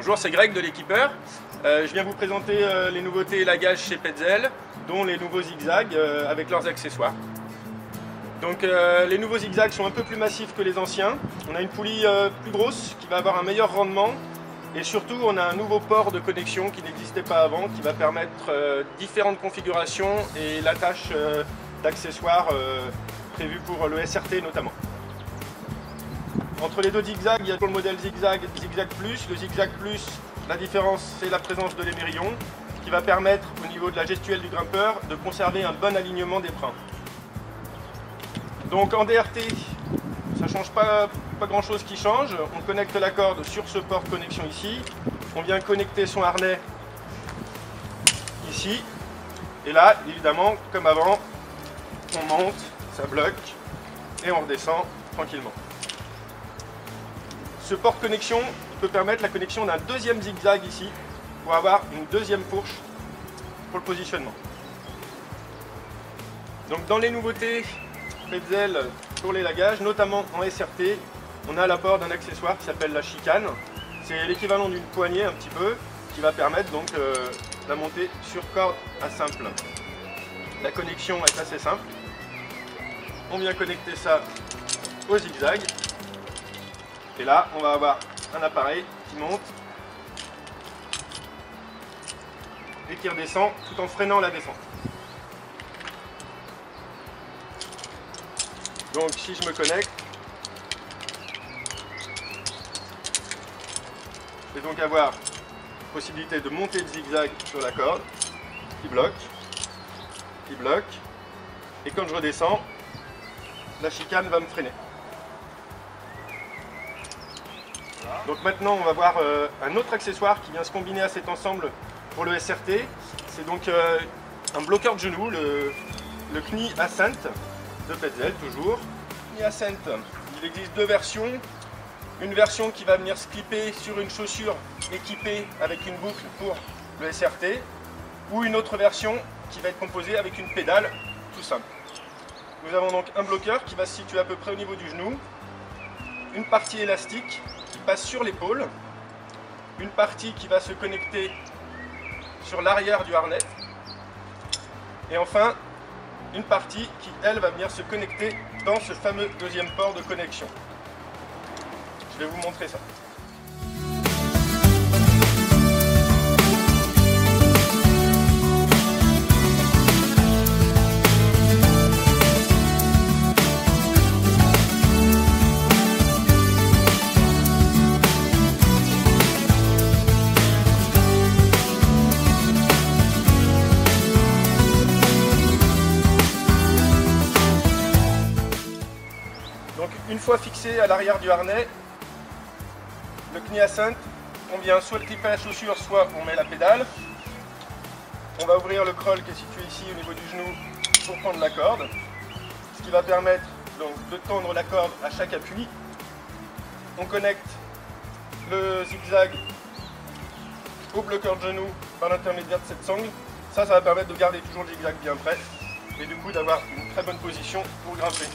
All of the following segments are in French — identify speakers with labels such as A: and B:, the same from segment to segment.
A: Bonjour, c'est Greg de l'équipeur. Je viens vous présenter les nouveautés élagage chez Petzl, dont les nouveaux zigzags avec leurs accessoires. Donc les nouveaux zigzags sont un peu plus massifs que les anciens. On a une poulie plus grosse qui va avoir un meilleur rendement. Et surtout, on a un nouveau port de connexion qui n'existait pas avant, qui va permettre différentes configurations et l'attache d'accessoires prévus pour le SRT notamment. Entre les deux zigzags, il y a le modèle Zigzag, Zigzag Plus. Le Zigzag Plus, la différence, c'est la présence de l'émerillon qui va permettre, au niveau de la gestuelle du grimpeur, de conserver un bon alignement des freins. Donc en DRT, ça ne change pas grand chose qui change. On connecte la corde sur ce port de connexion ici. On vient connecter son harnais ici. Et là, évidemment, comme avant, on monte, ça bloque et on redescend tranquillement. Ce port de connexion peut permettre la connexion d'un deuxième zigzag ici pour avoir une deuxième fourche pour le positionnement. Donc dans les nouveautés Petzl pour l'élagage, notamment en SRT, on a l'apport d'un accessoire qui s'appelle la chicane. C'est l'équivalent d'une poignée un petit peu qui va permettre donc la montée sur corde à simple. La connexion est assez simple. On vient connecter ça au zigzag. Et là, on va avoir un appareil qui monte et qui redescend tout en freinant la descente. Donc si je me connecte, je vais donc avoir possibilité de monter le zigzag sur la corde, qui bloque, et quand je redescends, la chicane va me freiner. Donc maintenant on va voir un autre accessoire qui vient se combiner à cet ensemble pour le SRT. C'est donc un bloqueur de genou, le Knie Ascent de Petzl toujours. Knie Ascent, il existe deux versions. Une version qui va venir se clipper sur une chaussure équipée avec une boucle pour le SRT, ou une autre version qui va être composée avec une pédale tout simple. Nous avons donc un bloqueur qui va se situer à peu près au niveau du genou, une partie élastique qui passe sur l'épaule, une partie qui va se connecter sur l'arrière du harnais, et enfin une partie qui, elle, va venir se connecter dans ce fameux deuxième port de connexion. Je vais vous montrer ça. Donc une fois fixé à l'arrière du harnais, le Knie Ascent, on vient soit le clipper à la chaussure, soit on met la pédale. On va ouvrir le crawl qui est situé ici au niveau du genou pour prendre la corde, ce qui va permettre donc de tendre la corde à chaque appui. On connecte le zigzag au bloqueur de genou par l'intermédiaire de cette sangle. Ça va permettre de garder toujours le zigzag bien prêt et du coup d'avoir une très bonne position pour grimper.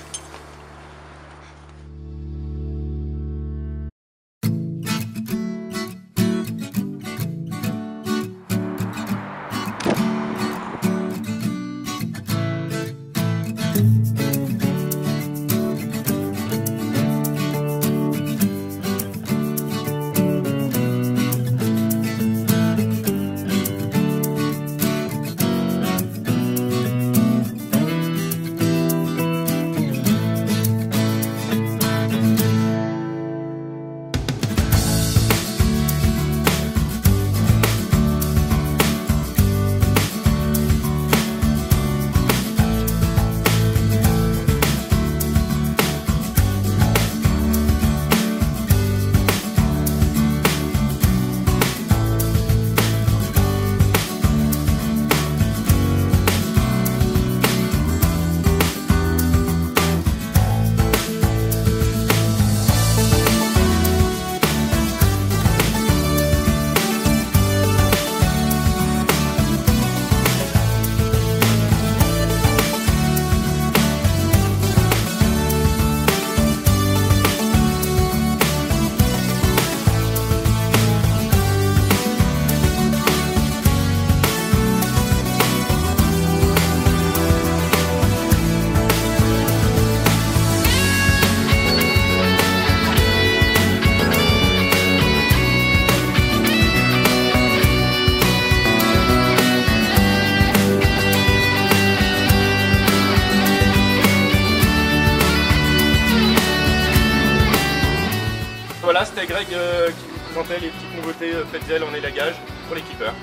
A: Voilà, c'était Greg qui vous présentait les petites nouveautés Petzl en élagage pour les keepers.